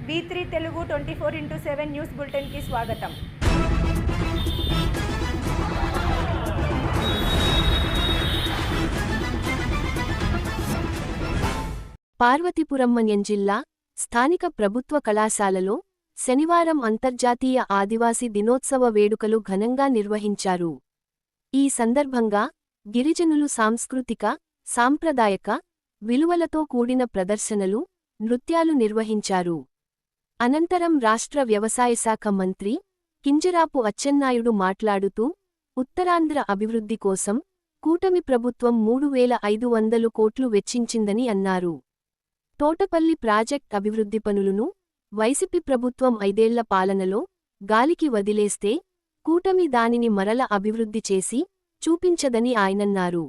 V3 Telugu 24/7 news bulletin కి స్వాగతం. పార్వతీపురం మన్యం జిల్లా స్థానిక ప్రభుత్వ కళాశాలలో శనివారం అంతర్జాతీయ ఆదివాసీ దినోత్సవ వేడుకలు ఘనంగా నిర్వహించారు. ఈ సందర్భంగా గిరిజనులు సాంస్కృతిక, సాంప్రదాయక విలువలతో కూడిన ప్రదర్శనలు, నృత్యాలు నిర్వహించారు. అనంతరం రాష్ట్ర వ్యవసాయ శాఖ మంత్రి కింజరాపు అచ్చెన్నాయుడు మాట్లాడుతూ, ఉత్తరాంధ్ర అభివృద్ధి కోసం కూటమి ప్రభుత్వం 3,500 కోట్లు వెచ్చించిందని అన్నారు. తోటపల్లి ప్రాజెక్ట్ అభివృద్ధి పనులను వైసీపీ ప్రభుత్వం 5 ఏళ్ల పాలనలో గాలికి వదిలేస్తే కూటమి దానిని మరల అభివృద్ధి చేసి చూపించదని ఆయనన్నారు.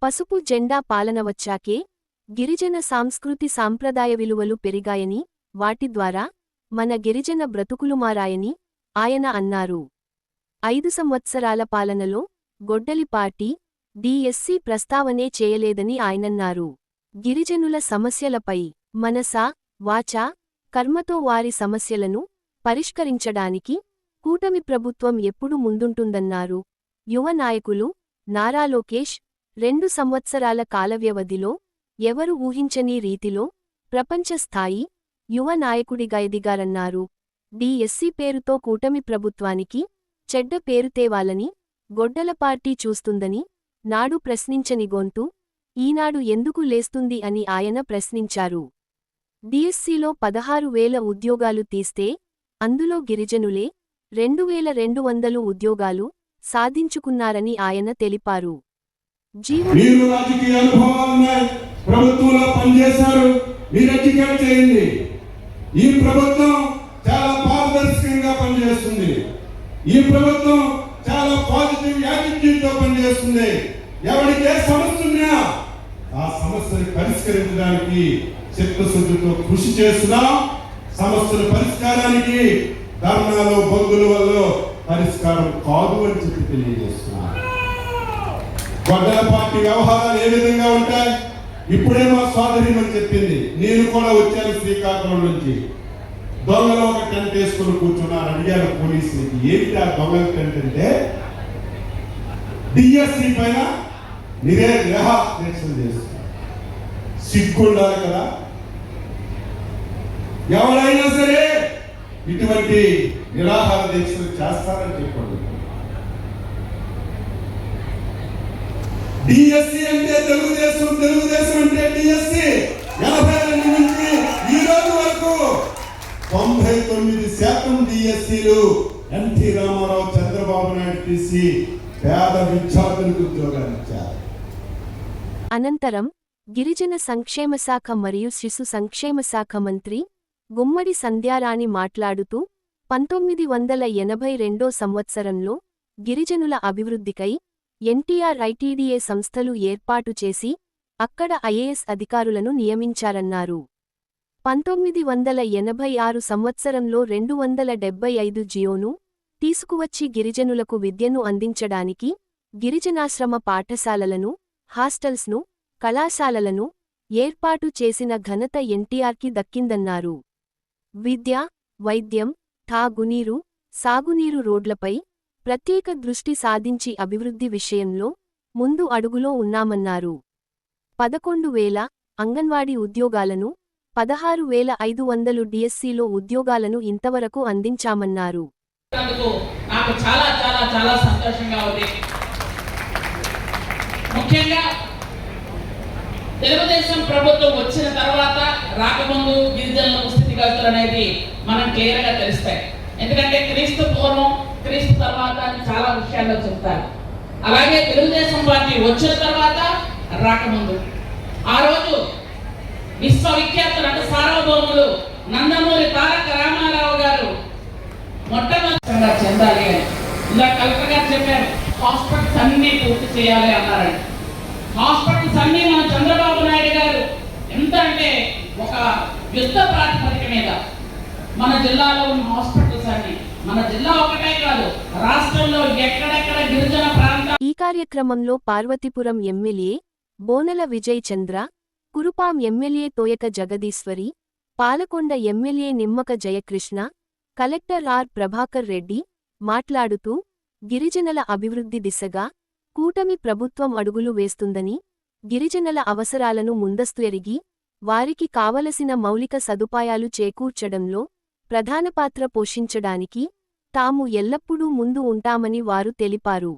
పసుపు జెండా పాలన వచ్చాకే గిరిజన సాంస్కృతి సాంప్రదాయ విలువలు పెరిగాయని, వాటి ద్వారా మన గిరిజన బ్రతుకులు మారాయని ఆయన అన్నారు. 5 సంవత్సరాల పాలనలో గొడ్డలిపాటి, డిఎస్సి ప్రస్తావనే చేయలేదని ఆయనన్నారు. గిరిజనుల సమస్యలపై మనసా, వాచా, కర్మతో వారి సమస్యలను పరిష్కరించడానికి కూటమి ప్రభుత్వం ఎప్పుడు ముందుంటుందన్నారు. యువ నాయకులు నారా లోకేష్ 2 సంవత్సరాల కాలవ్యవధిలో ఎవరు ఊహించని రీతిలో ప్రపంచ స్థాయి యువ నాయకుడిగా ఎదిగారన్నారు. డిఎస్సి పేరుతో కూటమి ప్రభుత్వానికి చెడ్డ పేరు తేవాలని గొడ్డల పార్టీ చూస్తుందని, నాడు ప్రశ్నించని గొంతు ఈనాడు ఎందుకు లేస్తుంది అని ఆయన ప్రశ్నించారు. డిఎస్సిలో 16,000 ఉద్యోగాలు తీస్తే అందులో గిరిజనులే 2,200 ఉద్యోగాలు సాధించుకున్నారని ఆయన తెలిపారు. మీరు రాజకీయ అనుభవాలున్నాయి, ప్రభుత్వంలో పనిచేశారు, మీరు ఎడ్యుకేట్ చేయండి. ఈ ప్రభుత్వం చాలా పారదర్శకంగా పనిచేస్తుంది. ఈ ప్రభుత్వం చాలా పాజిటివ్ యాటిట్యూడ్ తో పనిచేస్తుంది. ఎవరికి ఏ సమస్య ఉన్నా ఆ సమస్యని పరిష్కరించడానికి చిత్తశుద్ధితో కృషి చేస్తున్నాం. సమస్యల పరిష్కారానికి ధర్నాలు, బంధుల వల్ల పరిష్కారం కాదు అని చెప్పి తెలియజేస్తున్నాం. గొడ్డల పార్టీ వ్యవహారాలు ఏ విధంగా ఉంటాయి? ఇప్పుడే మా సోదరిమని చెప్పింది, నేను కూడా వచ్చాను శ్రీకాకుళం నుంచి. దొంగలు ఒక టెంట్ వేసుకుని కూర్చున్నారు. అడిగారు పోలీసులకి, ఏంటి ఆ దొంగల టెంట్ అంటే, డిఎస్సి పైన నిరాహార దీక్షలు చేస్తున్నారు. సిగ్గుండాలి కదా. ఎవరైనా సరే ఇటువంటి నిరాహార దీక్షలు చేస్తారని చెప్పండి. డిఎస్సి అంటే తెలుగుదేశం, తెలుగుదేశం అంటే డిఎస్సి. 82 నుంచి ఈ రోజు వరకు 99% డిఎస్సీలు ఎన్టీ రామారావు, చంద్రబాబు నాయుడు తీసి పేద విద్యార్థులకు ఉద్యోగాలు ఇచ్చారు. అనంతరం గిరిజన సంక్షేమ శాఖ మరియు శిశు సంక్షేమ శాఖ మంత్రి గుమ్మడి సంధ్యారాణి మాట్లాడుతూ, 1982 సంవత్సరంలో గిరిజనుల అభివృద్ధికై ఎన్టీఆర్ ఐటీడీఏ సంస్థలు ఏర్పాటు చేసి అక్కడ ఐఏఎస్ అధికారులను నియమించారన్నారు. 1986 సంవత్సరంలో 275 జియోను తీసుకువచ్చి గిరిజనులకు విద్యను అందించడానికి గిరిజనాశ్రమ పాఠశాలలను, హాస్టల్స్ను, కళాశాలలను ఏర్పాటు చేసిన ఘనత ఎన్టీఆర్కి దక్కిందన్నారు. విద్య, వైద్యం, తాగునీరు, సాగునీరు, రోడ్లపై ప్రత్యేక దృష్టి సాధించి అభివృద్ధి విషయంలో ముందు అడుగులో ఉన్నామన్నారు. 11,000 అంగన్వాడీ ఉద్యోగాలను, 16,500 డిఎస్సిలో ఉద్యోగాలను ఇంతవరకు అందించామన్నారు. నాకు చాలా చాలా చాలా సంతోషంగా ఉంది. ముఖ్యంగా తెలుగుదేశం ప్రభుత్వం వచ్చిన తర్వాత రాకముందు గిరిజనుల స్థితిగతులు అనేది మనం క్లియర్ గా తెలుస్తాయి. ఎందుకంటే క్రీస్తు పూర్వం, క్రీస్తు తర్వాత అని చాలా విషయాల్లో చెప్తారు. అలాగే తెలుగుదేశం పార్టీ వచ్చిన తర్వాత, రాకముందు ఆ రోజు విశ్వవిఖ్యాతులు అంటే సార్వభౌములు నందమూరి తారక రామారావు గారు మొట్టమొదటిగా చెందాలి అని ఇలా కలెక్టర్ గారు చెప్పారు. హాస్పిటల్స్ అన్ని పూర్తి చేయాలి అన్నారండి. హాస్పిటల్స్ అన్ని మన చంద్రబాబు నాయుడు గారు ఎంత అంటే ఒక యుద్ధ ప్రాతిపదిక మీద మన జిల్లాలో ఉన్న హాస్పిటల్స్ అన్ని, మన జిల్లా ఒకటే కాదు రాష్ట్రంలో ఎక్కడెక్కడ గిరిజన ప్రాంతాలు. ఈ కార్యక్రమంలో Parvathipuram MLA Bonela Vijay Chandra, Kurupam MLA Thoyaka Jagadeeswari, Palakonda MLA Nimmaka Jayakrishna, collector R Prabhakar Reddy మాట్లాడుతూ గిరిజనుల అభివృద్ధి దిశగా కూటమి ప్రభుత్వం అడుగులు వేస్తుందని, గిరిజనుల అవసరాలను ముందస్తు ఎరిగి వారికి కావలసిన మౌలిక సదుపాయాలు చేకూర్చడంలో ప్రధాన పాత్ర పోషించడానికి తాము ఎల్లప్పుడూ ముందు ఉంటామని వారు తెలిపారు.